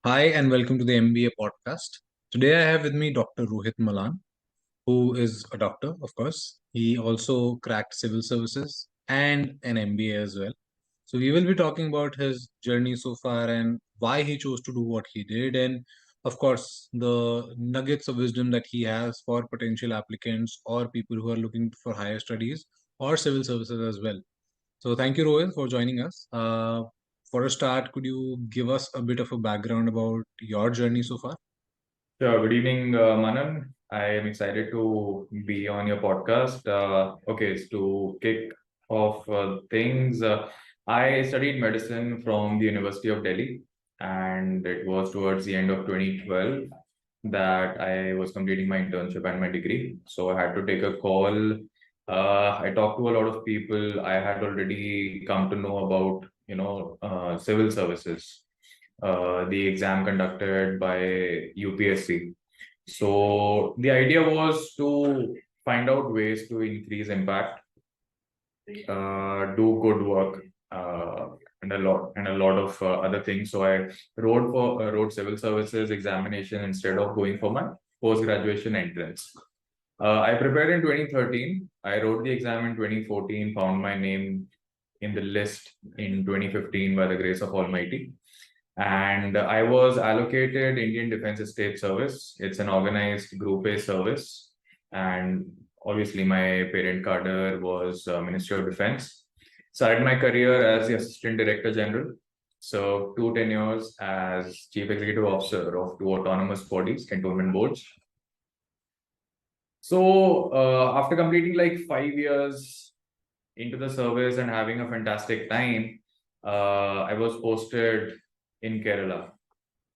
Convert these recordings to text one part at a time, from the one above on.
Hi, and welcome to the MBA Podcast. Today, I have with me Dr. Rohit Malan, who is a doctor, of course. He also cracked civil services and an MBA as well. So, we will be talking about his journey so far and why he chose to do what he did, and of course, the nuggets of wisdom that he has for potential applicants or people who are looking for higher studies or civil services as well. So thank you, Rohit, for joining us. For a start, could you give us a bit of a background about your journey so far? Sure. Good evening, Manan. I am excited to be on your podcast. To kick off things, I studied medicine from the University of Delhi, and it was towards the end of 2012 that I was completing my internship and my degree. So I had to take a call. I talked to a lot of people. I had already come to know about, civil services, the exam conducted by UPSC. So the idea was to find out ways to increase impact, do good work, and a lot of other things. So I wrote civil services examination instead of going for my post graduation entrance. I prepared in 2013. I wrote the exam in 2014. Found my name in the list in 2015 by the grace of Almighty. And I was allocated Indian Defence Estate Service. It's an organized Group A service. And obviously, my parent cadre was Ministry of Defence. Started my career as the Assistant Director General. So, 2 tenures as Chief Executive Officer of 2 autonomous bodies, cantonment boards. So, after completing like 5 years into the service and having a fantastic time, I was posted in Kerala.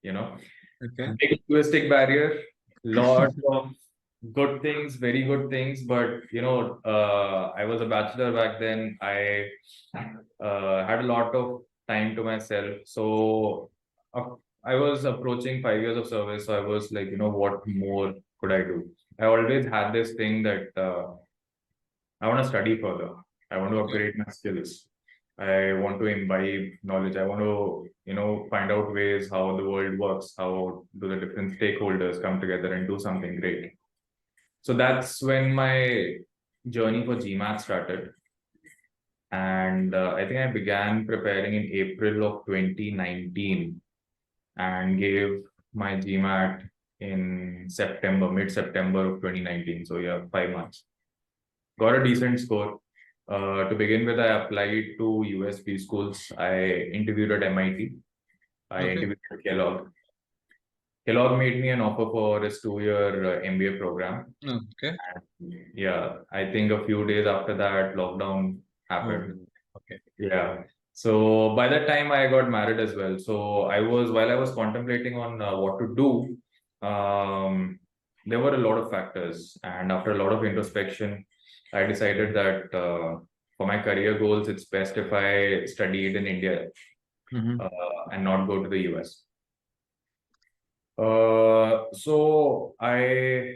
Okay. Big linguistic barrier, lot of good things, very good things, but I was a bachelor back then. I had a lot of time to myself, so uh, I was approaching 5 years of service. So I was like, what more could I do? I always had this thing that I want to study further. I want to upgrade my skills. I want to imbibe knowledge. I want to, find out ways how the world works, how do the different stakeholders come together and do something great. So that's when my journey for GMAT started. And I think I began preparing in April of 2019 and gave my GMAT in mid-September of 2019. So yeah, 5 months. Got a decent score. To begin with, I applied to USB schools. I interviewed at MIT. I Okay. interviewed at Kellogg. Kellogg made me an offer for his 2-year MBA program. Okay. And yeah, I think a few days after that, lockdown happened. Oh, okay. Yeah. So by that time, I got married as well. So while I was contemplating on what to do, there were a lot of factors. And after a lot of introspection, I decided that for my career goals, it's best if I studied in India Mm-hmm. and not go to the US. So I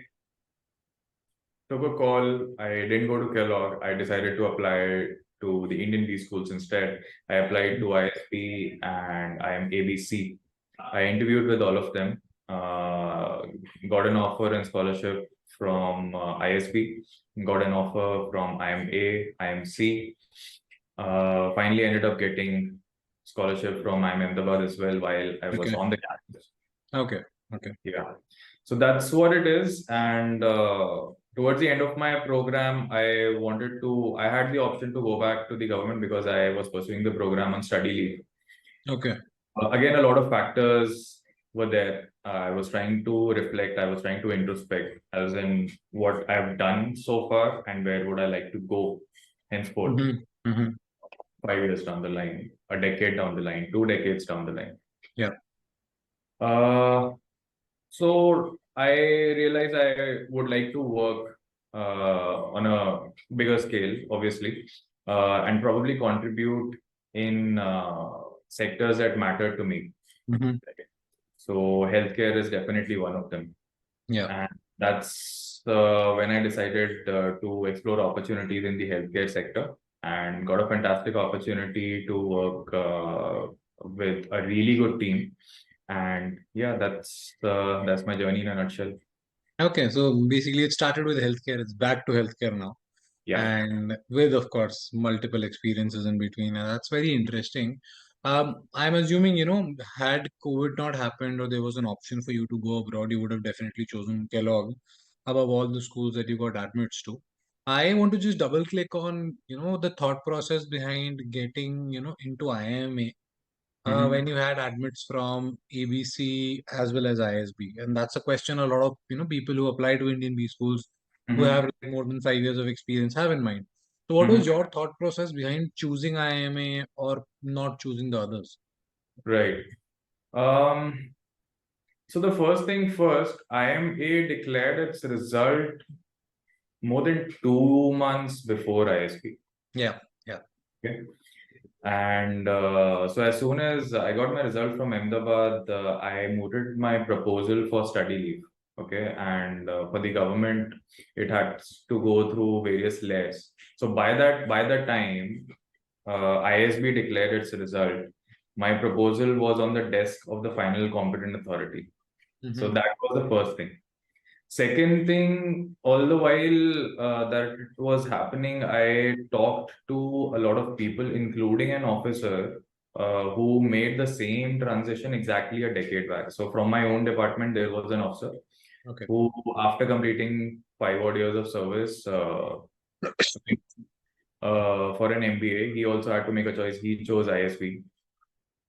took a call. I didn't go to Kellogg. I decided to apply to the Indian B schools instead. I applied to ISB and IIM I interviewed with all of them. Got an offer and scholarship from ISB. Got an offer from IIMA, IIMC. Finally ended up getting scholarship from IIM Ahmedabad as well while I was Okay. on the campus. Okay. Okay. Yeah. So that's what it is. And towards the end of my program, I had the option to go back to the government because I was pursuing the program on study leave. Okay. Again, a lot of factors were there. I was trying to reflect, I was trying to introspect, as in what I've done so far and where would I like to go henceforth, Mm-hmm. Mm-hmm. 5 years down the line, a decade down the line, 2 decades down the line. Yeah. Uh, So I realized I would like to work on a bigger scale, obviously, and probably contribute in sectors that matter to me. Mm-hmm. So healthcare is definitely one of them, Yeah. and that's when I decided to explore opportunities in the healthcare sector, and got a fantastic opportunity to work with a really good team And yeah, that's my journey in a nutshell. Okay, so basically it started with healthcare. It's back to healthcare now, Yeah. and with, of course, multiple experiences in between. And that's very interesting. I'm assuming, had COVID not happened or there was an option for you to go abroad, you would have definitely chosen Kellogg above all the schools that you got admits to. I want to just double click on, the thought process behind getting, into IIMA Mm-hmm. when you had admits from ABC as well as ISB. And that's a question a lot of people who apply to Indian B schools who have Mm-hmm. like more than 5 years of experience have in mind. So, what was Mm-hmm. your thought process behind choosing IIMA or not choosing the others? Right. Um, so the first thing first, IMA declared its result more than 2 months before ISB. Yeah, yeah. Okay. And so as soon as I got my result from Ahmedabad, I mooted my proposal for study leave. Okay, and for the government, it had to go through various layers. So by the time ISB declared its result, my proposal was on the desk of the final competent authority. So Mm-hmm. that was the first thing. Second thing, all the while that it was happening, I talked to a lot of people, including an officer who made the same transition exactly a decade back. So from my own department, there was an officer Okay. who, after completing 5 odd years of service for an MBA, he also had to make a choice. He chose ISB.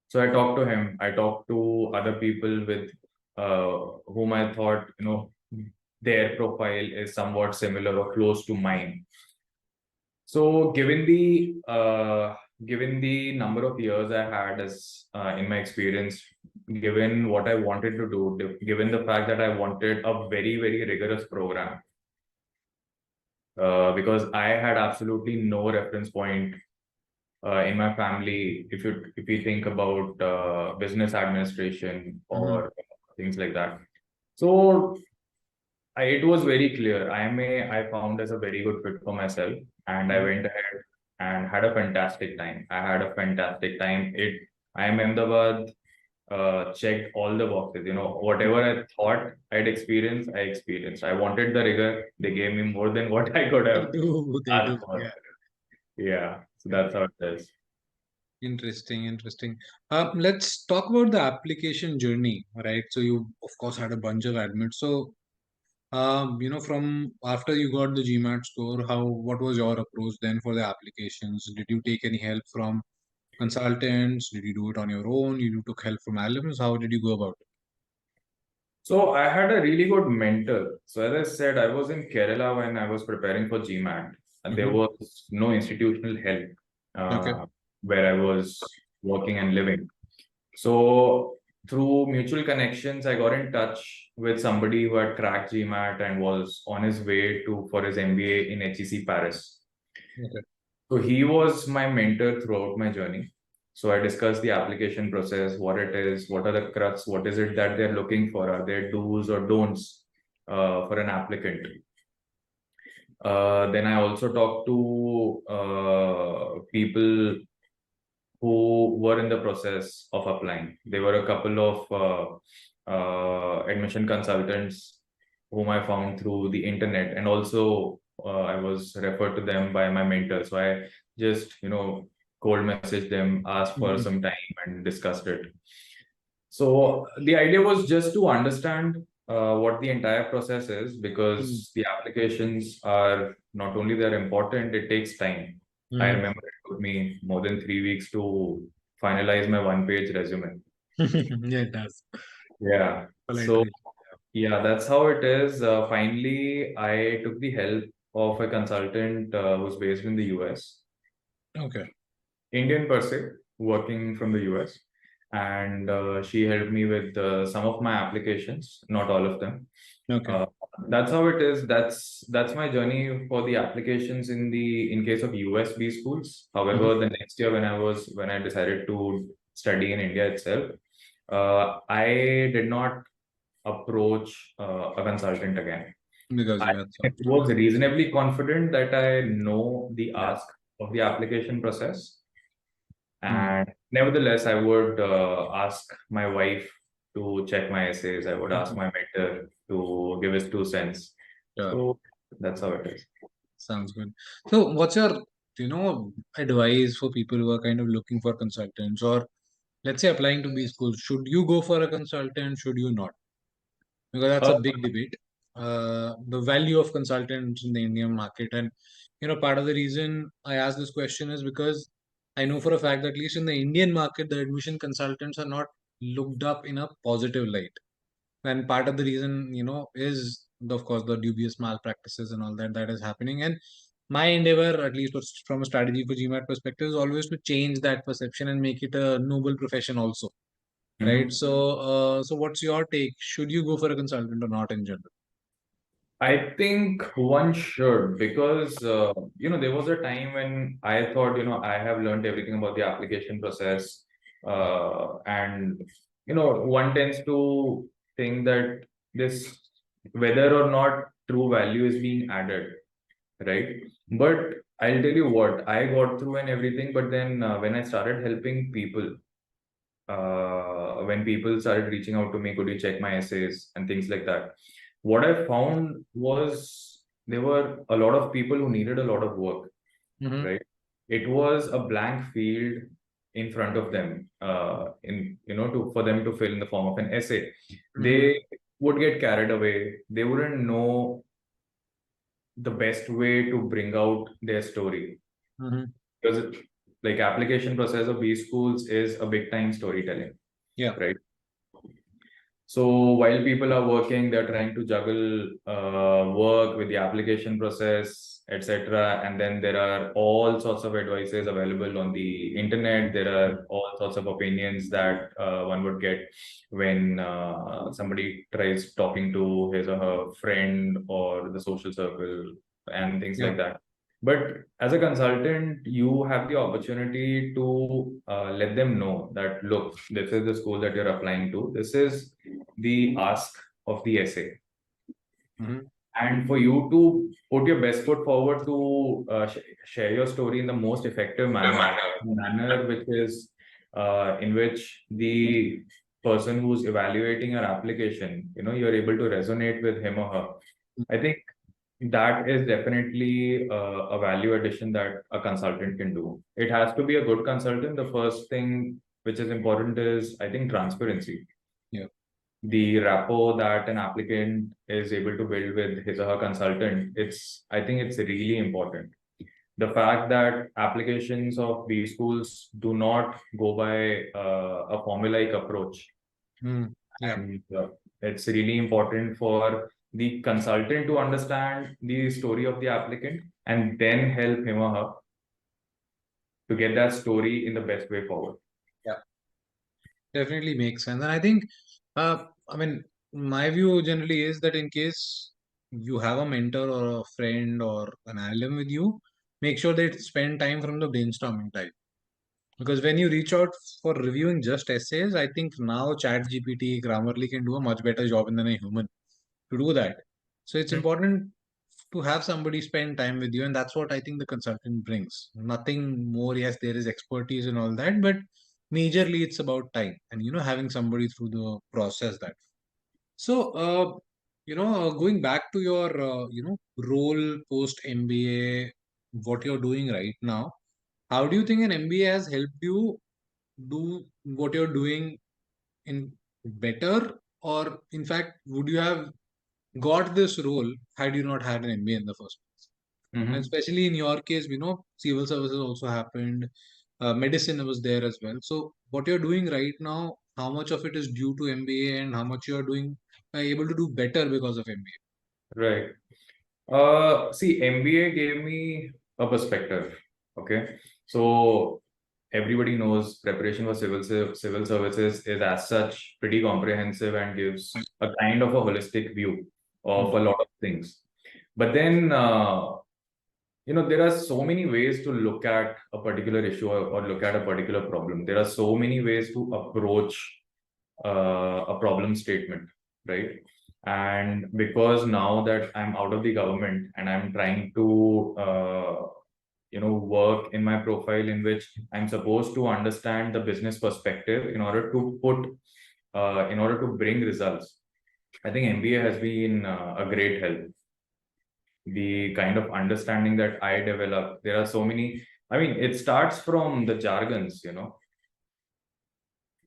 So I talked to him. I talked to other people with whom I thought, their profile is somewhat similar or close to mine. So given the number of years I had as in my experience, given what I wanted to do, given the fact that I wanted a very very rigorous program, because I had absolutely no reference point in my family. If you think about business administration Mm-hmm. or things like that, so it was very clear. I found as a very good fit for myself, and I Mm-hmm. went ahead and had a fantastic time. I had a fantastic time. I am Ahmedabad checked all the boxes. Whatever I thought I'd experience, I experienced. I wanted the rigor. They gave me more than what I could They have do, they do. asked for. Yeah. Yeah, so that's how it is. Interesting, interesting. Let's talk about the application journey, right? So you, of course, had a bunch of admits. So from after you got the GMAT score, what was your approach then for the applications? Did you take any help from consultants? Did you do it on your own? You took help from alumnus? How did you go about So I had a really good mentor. So as I said, I was in Kerala when I was preparing for GMAT, and it? there was no institutional help Okay. uh, where I was working and living. So through mutual connections, I got in touch with somebody who had cracked GMAT and was on his way to for his MBA in HEC Paris. Okay. So he was my mentor throughout my journey. So I discussed the application process, what it is, what are the crux, what is it that they're looking for, are there do's or don'ts for an applicant. Then I also talked to people who were in the process of applying. There were a couple of admission consultants whom I found through the internet, and also I was referred to them by my mentor. So I just, cold messaged them, asked for Mhm. some time, and discussed it. So the idea was just to understand what the entire process is, Mm. because the applications are not only they're important, it takes time. I Mm. remember it took me more than 3 weeks to finalize my one-page resume. Yeah, it does. Yeah. Polite So way. yeah, that's how it is. Finally, I took the help of a consultant who's based in the US, Okay. Indian per se, working from the US. And she helped me with some of my applications, not all of them. Okay. Uh, that's how it is. That's my journey for the applications in case of USB schools. Mhm. However, the next year when I decided to study in India itself, I did not approach a consultant again. Because I you had something. was reasonably confident that I know the Yeah. ask of the application process, Mm. and nevertheless, I would ask my wife to check my essays. I would ask my mentor to give his 2 cents. Sure. So that's how it is. Sounds good. So, what's your, advice for people who are kind of looking for consultants, or let's say applying to B schools? Should you go for a consultant? Should you not? Because that's Uh, a big debate. The value of consultants in the Indian market, and part of the reason I ask this question is because I know for a fact that at least in the Indian market, the admission consultants are not looked up in a positive light. And part of the reason, is of course the dubious malpractices and all that is happening. And my endeavor, at least from a strategy for GMAT perspective, is always to change that perception and make it a noble profession also. Right. mhm. So what's your take? Should you go for a consultant or not in general? I think one should, because there was a time when I thought, I have learned everything about the application process, and one tends to think that this, whether or not true value is being added, right? But I'll tell you what I got through and everything. But then when I started helping people, when people started reaching out to me, could you check my essays and things like that? What I found was there were a lot of people who needed a lot of work, Mm-hmm. right? It was a blank field in front of them, for them to fill in the form of an essay. They would get carried away. They wouldn't know the best way to bring out their story, Mm-hmm. because like application process of B schools is a big time storytelling, Yeah. right? So while people are working, they're trying to juggle work with the application process, etc. And then there are all sorts of advices available on the internet. There are all sorts of opinions that one would get when somebody tries talking to his or her friend or the social circle and things Yeah. like that. But as a consultant, you have the opportunity to let them know that, look, this is the school that you're applying to. This is the ask of the essay. Mm-hmm. And for you to put your best foot forward to share your story in the most effective manner which is in which the person who's evaluating your application, you're able to resonate with him or her. I think that is definitely a value addition that a consultant can do. It has to be a good consultant. The first thing which is important is, I think, transparency. Yeah. The rapport that an applicant is able to build with his or her consultant, I think it's really important. The fact that applications of B schools do not go by a formulaic approach, Yeah. and it's really important for the consultant to understand the story of the applicant and then help him or her to get that story in the best way forward. Yeah. Definitely makes sense. And I think, I mean, my view generally is that in case you have a mentor or a friend or an alum with you, make sure that spend time from the brainstorming time. Because when you reach out for reviewing just essays, I think now ChatGPT, Grammarly can do a much better job than a human to do that. So it's important to have somebody spend time with you, and that's what I think the consultant brings. Nothing more. Yes, there is expertise and all that, but majorly it's about time and having somebody through the process that. So, going back to your role post MBA, what you're doing right now, how do you think an MBA has helped you do what you're doing in better, or in fact, would you have got this role had you not had an MBA in the first place? And Mm-hmm. especially in your case, civil services also happened, medicine was there as well. So, what you're doing right now, how much of it is due to MBA and how much you're doing able to do better because of MBA? Right. See, MBA gave me a perspective. Okay. So everybody knows preparation for civil services is as such pretty comprehensive and gives a kind of a holistic view of a lot of things. But then, there are so many ways to look at a particular issue, or look at a particular problem. There are so many ways to approach a problem statement, right? And because now that I'm out of the government and I'm trying to, work in my profile in which I'm supposed to understand the business perspective in order to put in order to bring results, I think MBA has been a great help. The kind of understanding that I developed, there are so many. I mean, it starts from the jargons,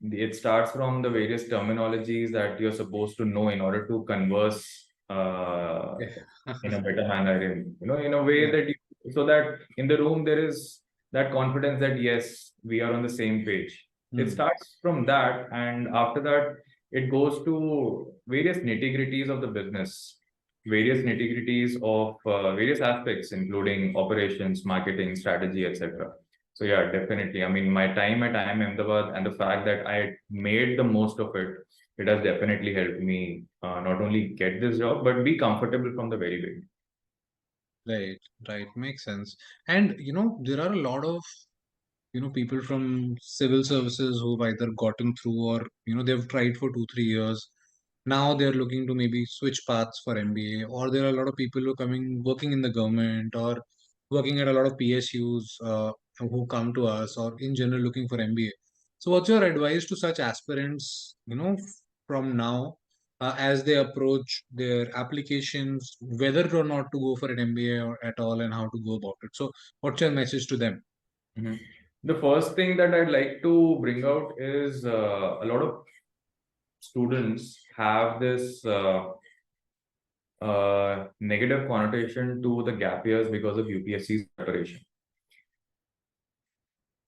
it starts from the various terminologies that you're supposed to know in order to converse Yeah. in a better manner, in a way Yeah. that so that in the room there is that confidence that yes, we are on the same page. It Hmm. starts from that, and after that, it goes to various nitty-gritties of the business, various nitty-gritties of various aspects, including operations, marketing, strategy, etc. So yeah, definitely. I mean, my time at IIM Ahmedabad and the fact that I made the most of it, it has definitely helped me not only get this job but be comfortable from the very beginning. Right, right, makes sense. And there are a lot of people from civil services who've either gotten through or they've tried for 2 3 years. Now they're looking to maybe switch paths for MBA, or there are a lot of people who are coming working in the government or working at a lot of PSUs who come to us, or in general looking for MBA. So, what's your advice to such aspirants? From now as they approach their applications, whether or not to go for an MBA or at all, and how to go about it. So, what's your message to them? Mhm. The first thing that I'd like to bring out is a lot of students have this negative connotation to the gap years because of UPSC's preparation.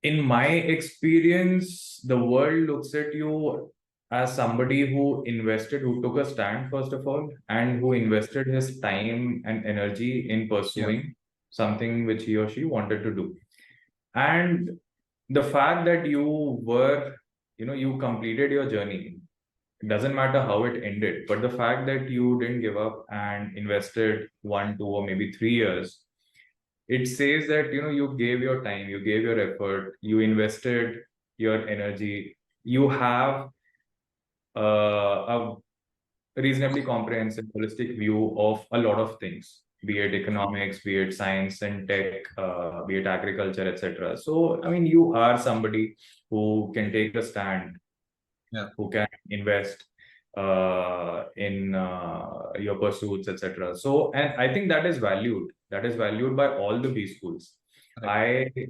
In my experience, the world looks at you as somebody who invested, who took a stand, first of all, and who invested his time and energy in Yeah. pursuing something which he or she wanted to do. And the fact that you completed your journey, it doesn't matter how it ended, but the fact that you didn't give up and invested 1, 2, or maybe 3 years, it says that you gave your time, you gave your effort, you invested your energy, you have a reasonably comprehensive holistic view of a lot of things, be it economics, be it science and tech, be it agriculture, etc. So I mean, you are somebody who can take a stand, Yeah. who can invest in your pursuits, etc. So, and I think that is valued. That is valued by all the B schools. Correct. I,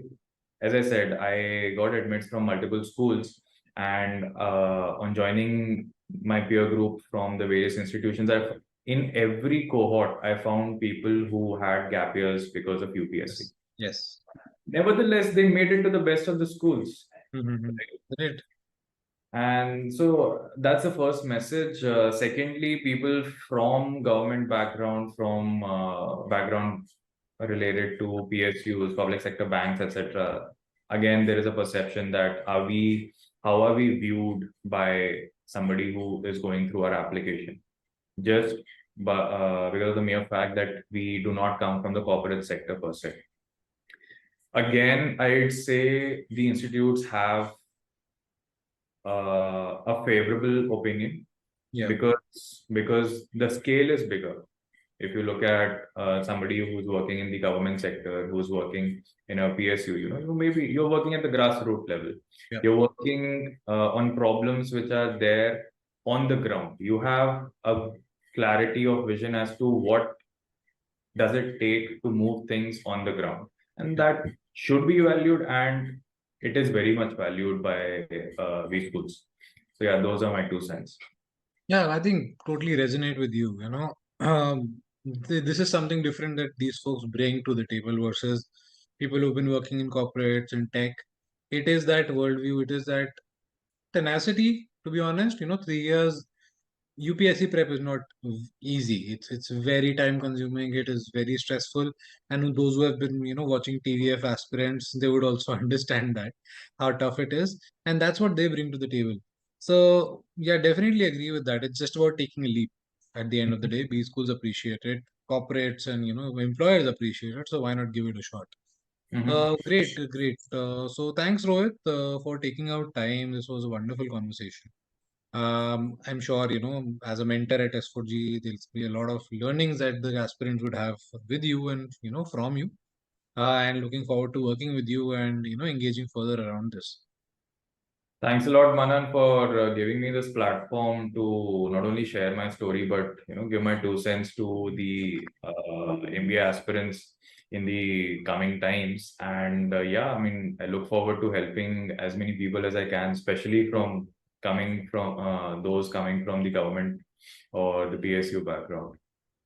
as I said, I got admits from multiple schools, and on joining my peer group from the various institutions, in every cohort I found people who had gap years because of UPSC. Yes. Yes. Nevertheless, they made it to the best of the schools. Mm-hmm. Great. And so that's the first message. Secondly, people from government background, from background related to PSUs, public sector banks, etc. Again, there is a perception that how are we viewed by somebody who is going through our application? Just because of the mere fact that we do not come from the corporate sector per se. Again, I'd say the institutes have a favorable opinion Yeah. because the scale is bigger. If you look at somebody who's working in the government sector, who's working in a PSU, maybe you're working at the grassroots level. Yeah. You're working on problems which are there on the ground. You have a clarity of vision as to what does it take to move things on the ground, and Yeah. that should be valued, and it is very much valued by V schools. So yeah, those are my 2 cents. Yeah, I think totally resonate with you. This is something different that these folks bring to the table versus people who've been working in corporates and tech. It is that worldview. It is that tenacity. To be honest, 3 years UPSC prep is not easy. It's very time consuming. It is very stressful. And those who have been watching TVF aspirants, they would also understand that how tough it is, and that's what they bring to the table. So yeah, definitely agree with that. It's just about taking a leap. At the end of the day, B schools appreciate it, corporates and employers appreciate it. So why not give it a shot? Mhm. Great, great. So thanks, Rohit, for taking out time. This was a wonderful conversation. I'm sure, as a mentor at S4G, there'll be a lot of learnings that the aspirants would have with you and, from you. And looking forward to working with you and, engaging further around this. Thanks a lot, Manan, for giving me this platform to not only share my story, but give my 2 cents to the MBA aspirants in the coming times. And yeah, I mean, I look forward to helping as many people as I can, especially from coming from those coming from the government or the PSU background.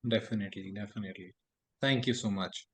Definitely, definitely. Thank you so much.